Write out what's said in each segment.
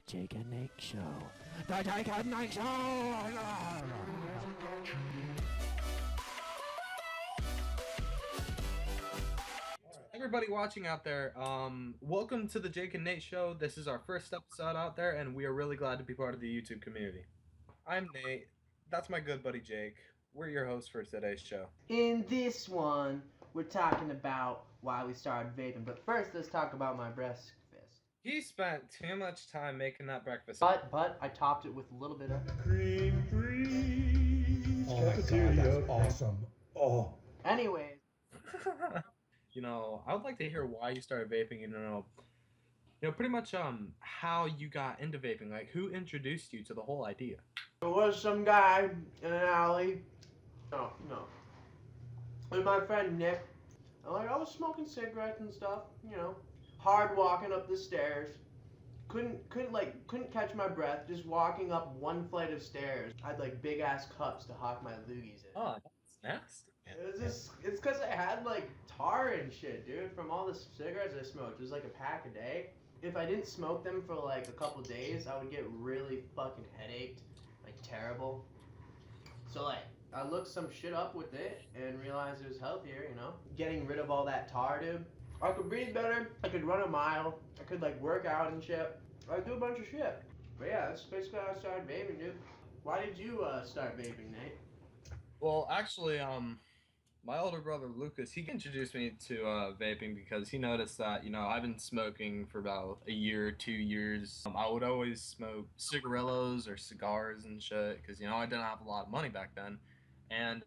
Jake and Nate Show. The Jake and Nate Show! Everybody watching out there, welcome to the Jake and Nate Show. This is our first episode out there, and we are really glad to be part of the YouTube community. I'm Nate. That's my good buddy Jake. We're your hosts for today's show. In this one, we're talking about why we started vaping. But first, let's talk about my breakfast. He spent too much time making that breakfast. But I topped it with a little bit of cream. Oh my god, that's awesome. Oh. Anyways. You know, I would like to hear why you started vaping. You know, pretty much how you got into vaping. Like, who introduced you to the whole idea? There was some guy in an alley. No. With my friend Nick. I was smoking cigarettes and stuff, you know. Hard walking up the stairs. Couldn't catch my breath, just walking up one flight of stairs. I had like big ass cups to hawk my loogies in. Oh, that's nasty. It's cause I had like tar and shit, dude, from all the cigarettes I smoked. It was like a pack a day. If I didn't smoke them for like a couple days, I would get really fucking headached, like terrible. So like, I looked some shit up with it and realized it was healthier, you know? Getting rid of all that tar, dude. I could breathe better, I could run a mile, I could like work out and shit. I do a bunch of shit. But yeah, that's basically how I started vaping, dude. Why did you start vaping, Nate? Well, actually, my older brother Lucas, he introduced me to vaping because he noticed that, you know, I've been smoking for about a year, 2 years. I would always smoke cigarillos or cigars and shit because, you know, I didn't have a lot of money back then. And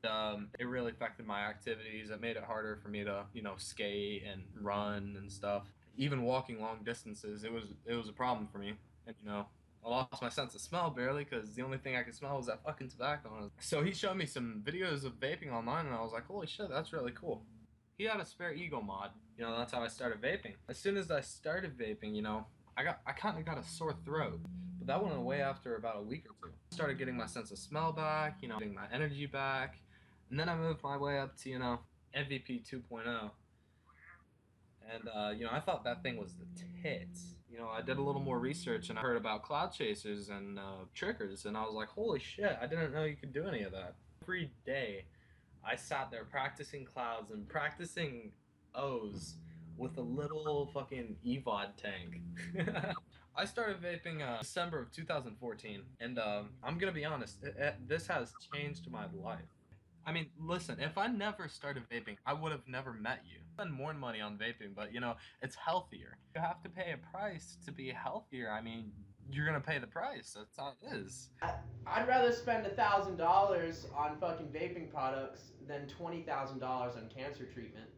it really affected my activities. It made it harder for me to, you know, skate and run and stuff. Even walking long distances, it was a problem for me. And, you know, I lost my sense of smell barely because the only thing I could smell was that fucking tobacco. So he showed me some videos of vaping online, and I was like, holy shit, that's really cool. He had a spare ego mod. You know, that's how I started vaping. As soon as I started vaping, you know, I kind of got a sore throat. But that went away after about a week or two. Started getting my sense of smell back, you know, getting my energy back. And then I moved my way up to, you know, MVP 2.0. And, you know, I thought that thing was the tits. You know, I did a little more research and I heard about cloud chasers and triggers. And I was like, holy shit, I didn't know you could do any of that. Every day, I sat there practicing clouds and practicing O's with a little fucking EVOD tank. I started vaping December of 2014. And I'm going to be honest, this has changed my life. I mean, listen, if I never started vaping, I would have never met you. I spend more money on vaping, but, you know, it's healthier. You have to pay a price to be healthier. I mean, you're going to pay the price. That's how it is. I'd rather spend $1,000 on fucking vaping products than $20,000 on cancer treatment.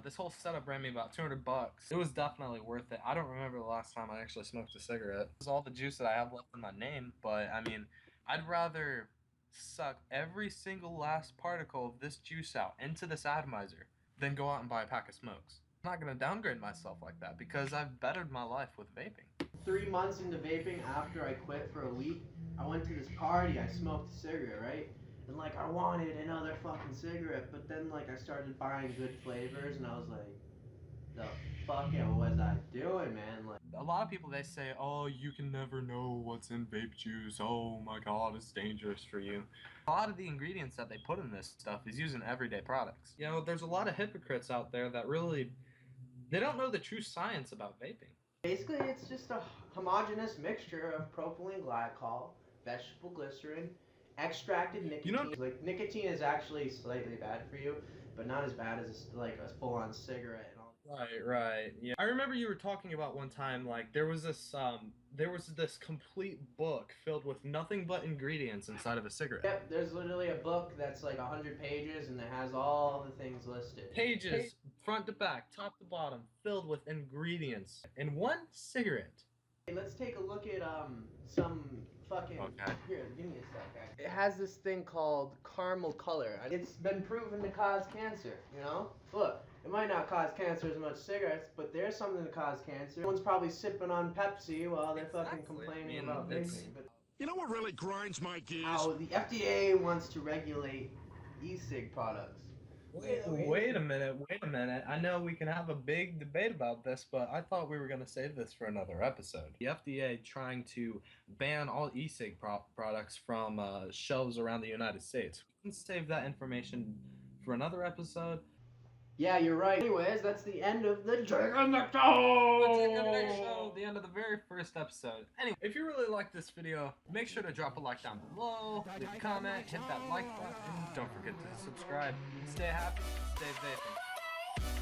This whole setup ran me about $200. It was definitely worth it. I don't remember the last time I actually smoked a cigarette. It was all the juice that I have left in my name, but, I mean, I'd rather suck every single last particle of this juice out into this atomizer than go out and buy a pack of smokes. I'm not going to downgrade myself like that because I've bettered my life with vaping. 3 months into vaping, after I quit for a week, I went to this party, I smoked a cigarette, right? And like, I wanted another fucking cigarette, but then like, I started buying good flavors and I was like, the fuck was I doing, man? Like, a lot of people, they say, oh, you can never know what's in vape juice. Oh my god, it's dangerous for you. A lot of the ingredients that they put in this stuff is used in everyday products. You know, there's a lot of hypocrites out there that really, they don't know the true science about vaping. Basically, it's just a homogeneous mixture of propylene glycol, vegetable glycerin, extracted nicotine. You know, like, nicotine is actually slightly bad for you, but not as bad as like a full-on cigarette and all. Right. Yeah. I remember you were talking about one time, like, there was this complete book filled with nothing but ingredients inside of a cigarette. Yep, there's literally a book that's like 100 pages and it has all the things listed. Pages, front to back, top to bottom, filled with ingredients in one cigarette. Hey, let's take a look at some fucking... Okay. Here, give me a sec, guys. It has this thing called caramel color. It's been proven to cause cancer, you know? Look. It might not cause cancer as much cigarettes, but there's something to cause cancer. Everyone's probably sipping on Pepsi while they're fucking complaining about vaping. But you know what really grinds my gears? how the FDA wants to regulate e-cig products. Wait a minute. I know we can have a big debate about this, but I thought we were going to save this for another episode. The FDA trying to ban all e-cig products from shelves around the United States. We can save that information for another episode. Yeah, you're right. Anyways, that's the end of the Jake and Nick The Show! the end of the very first episode. Anyway, if you really like this video, make sure to drop a like down below, leave a comment, hit that like button, don't forget to subscribe. Stay happy, stay vaping.